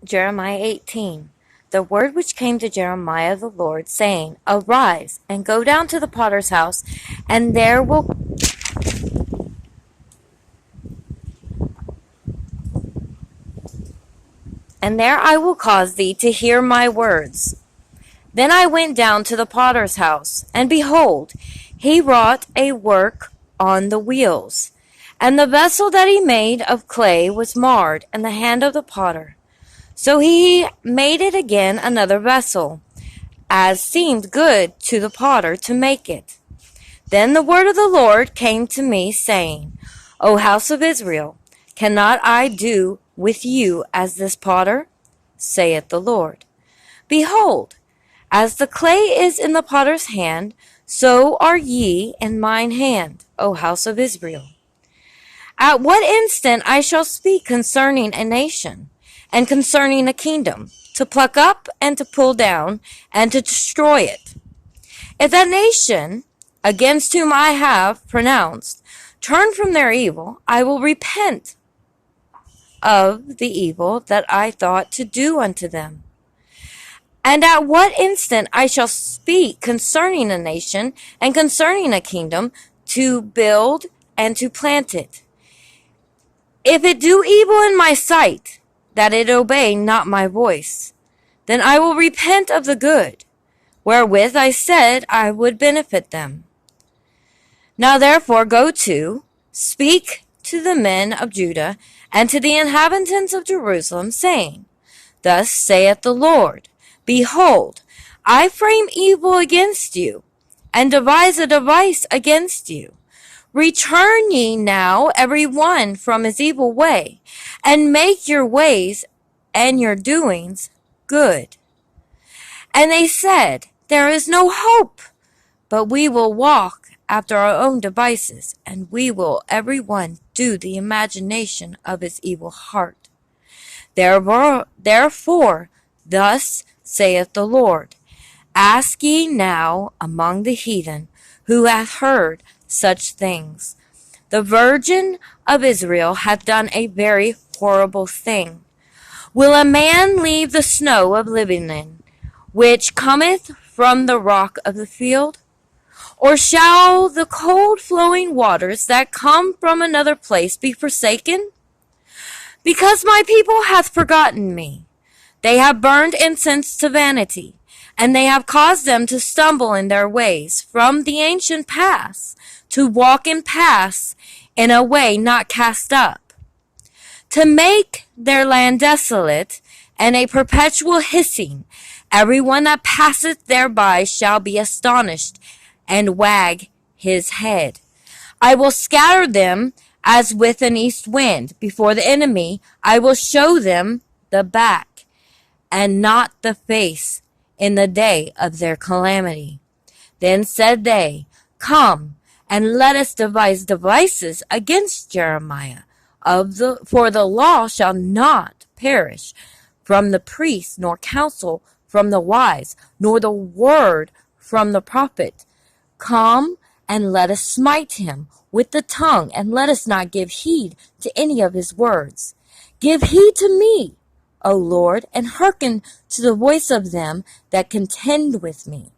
Jeremiah 18. The word which came to Jeremiah the Lord, saying, Arise, and go down to the potter's house, and there I will cause thee to hear my words. Then I went down to the potter's house, and behold, he wrought a work on the wheels. And the vessel that he made of clay was marred in the hand of the potter. So he made it again another vessel, as seemed good to the potter to make it. Then the word of the Lord came to me, saying, O house of Israel, cannot I do with you as this potter? Saith the Lord. Behold, as the clay is in the potter's hand, so are ye in mine hand, O house of Israel. At what instant I shall speak concerning a nation, and concerning a kingdom, to pluck up and to pull down, and to destroy it. If that nation, against whom I have pronounced, turn from their evil, I will repent of the evil that I thought to do unto them. And at what instant I shall speak concerning a nation, and concerning a kingdom, to build and to plant it. If it do evil in my sight, that it obey not my voice, then I will repent of the good, wherewith I said I would benefit them. Now therefore go to, speak to the men of Judah, and to the inhabitants of Jerusalem, saying, Thus saith the Lord, Behold, I frame evil against you, and devise a device against you. Return ye now every one from his evil way, and make your ways and your doings good. And they said, There is no hope, but we will walk after our own devices, and we will every one do the imagination of his evil heart. Therefore, thus saith the Lord, Ask ye now among the heathen, who hath heard such things. The Virgin of Israel hath done a very horrible thing. Will a man leave the snow of Lebanon, which cometh from the rock of the field? Or shall the cold flowing waters that come from another place be forsaken? Because my people hath forgotten me. They have burned incense to vanity, and they have caused them to stumble in their ways from the ancient paths, to walk in paths in a way not cast up, to make their land desolate and a perpetual hissing. Every one that passeth thereby shall be astonished and wag his head. I will scatter them as with an east wind. Before the enemy I will show them the back, and not the face, in the day of their calamity. Then said they, Come, and let us devise devices against Jeremiah. For the law shall not perish from the priest, nor counsel from the wise, nor the word from the prophet. Come, and let us smite him with the tongue, and let us not give heed to any of his words. Give heed to me, O Lord, and hearken to the voice of them that contend with me.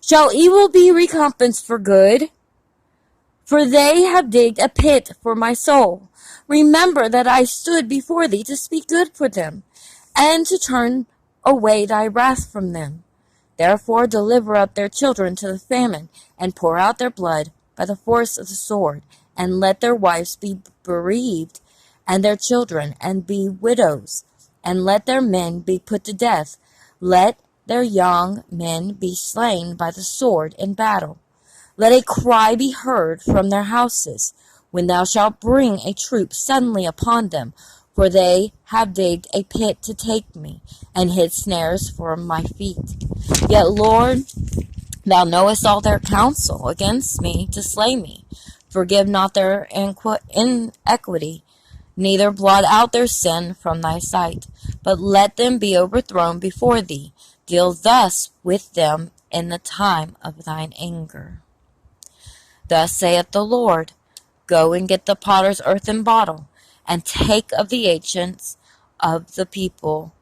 Shall evil be recompensed for good? For they have digged a pit for my soul. Remember that I stood before thee to speak good for them, and to turn away thy wrath from them. Therefore deliver up their children to the famine, and pour out their blood by the force of the sword, and let their wives be bereaved, and their children, and be widows, and let their men be put to death. Let their young men be slain by the sword in battle. Let a cry be heard from their houses, when thou shalt bring a troop suddenly upon them, for they have digged a pit to take me, and hid snares for my feet. Yet, Lord, thou knowest all their counsel against me to slay me. Forgive not their iniquity, neither blot out their sin from thy sight, but let them be overthrown before thee. Deal thus with them in the time of thine anger. Thus saith the Lord, Go and get the potter's earthen bottle, and take of the ancients of the people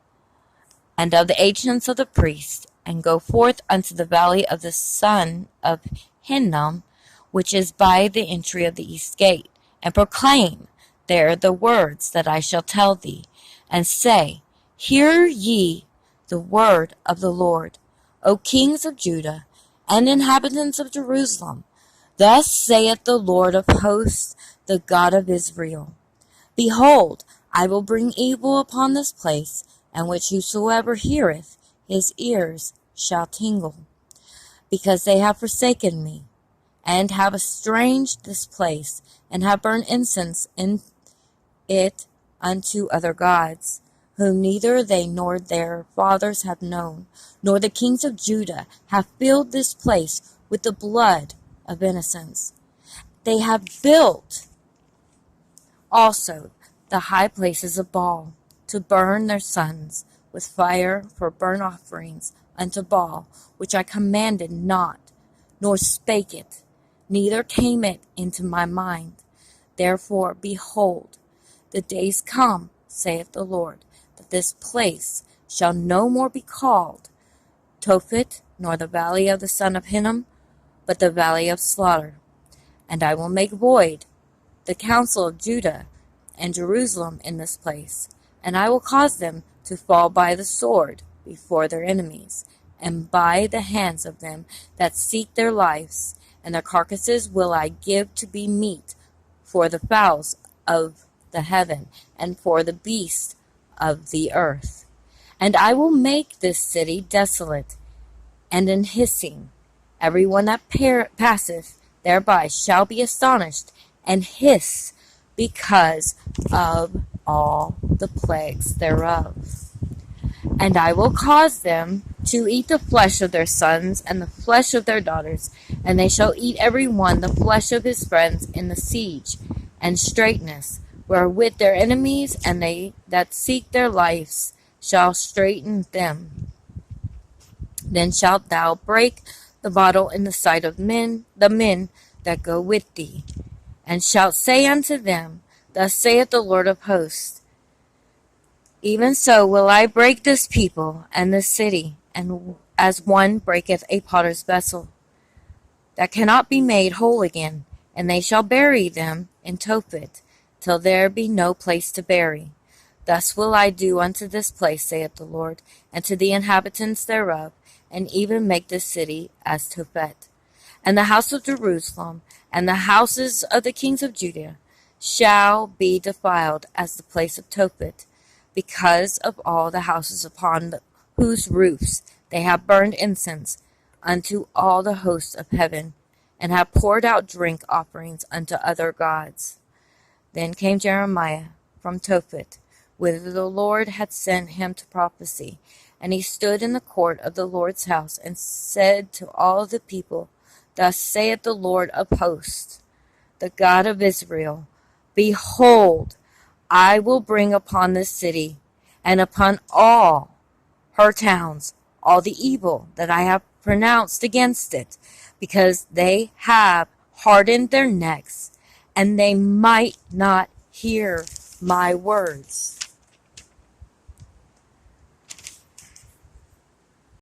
and of the ancients of the priests, and go forth unto the valley of the son of Hinnom, which is by the entry of the east gate, and proclaim there the words that I shall tell thee, and say, Hear ye the word of the Lord, O kings of Judah, and inhabitants of Jerusalem. Thus saith the Lord of hosts, the God of Israel. Behold, I will bring evil upon this place, and which whosoever heareth, his ears shall tingle, because they have forsaken me, and have estranged this place, and have burned incense in it unto other gods, whom neither they nor their fathers have known, nor the kings of Judah have filled this place with the blood of innocents. They have built also the high places of Baal, to burn their sons with fire for burnt offerings unto Baal, which I commanded not, nor spake it, neither came it into my mind. Therefore, behold, the days come, saith the Lord, that this place shall no more be called Tophet, nor the valley of the son of Hinnom, but the valley of slaughter. And I will make void the counsel of Judah and Jerusalem in this place, and I will cause them to fall by the sword before their enemies, and by the hands of them that seek their lives, and their carcasses will I give to be meat for the fowls of the heaven, and for the beasts of the earth. And I will make this city desolate and an hissing. Every one that passeth thereby shall be astonished, and hiss because of all the plagues thereof. And I will cause them to eat the flesh of their sons and the flesh of their daughters, and they shall eat every one the flesh of his friends in the siege and straitness, wherewith their enemies and they that seek their lives shall straiten them. Then shalt thou break the bottle in the sight of the men that go with thee, and shalt say unto them, Thus saith the Lord of hosts, Even so will I break this people and this city, and as one breaketh a potter's vessel, that cannot be made whole again, and they shall bury them in Tophet, till there be no place to bury. Thus will I do unto this place, saith the Lord, and to the inhabitants thereof, and even make this city as Tophet. And the house of Jerusalem, and the houses of the kings of Judah, shall be defiled as the place of Tophet, because of all the houses upon whose roofs they have burned incense unto all the hosts of heaven, and have poured out drink offerings unto other gods. Then came Jeremiah from Tophet, whither the Lord had sent him to prophesy, and he stood in the court of the Lord's house, and said to all the people, Thus saith the Lord of hosts, the God of Israel, Behold, I will bring upon this city, and upon all her towns, all the evil that I have pronounced against it, because they have hardened their necks, and they might not hear my words.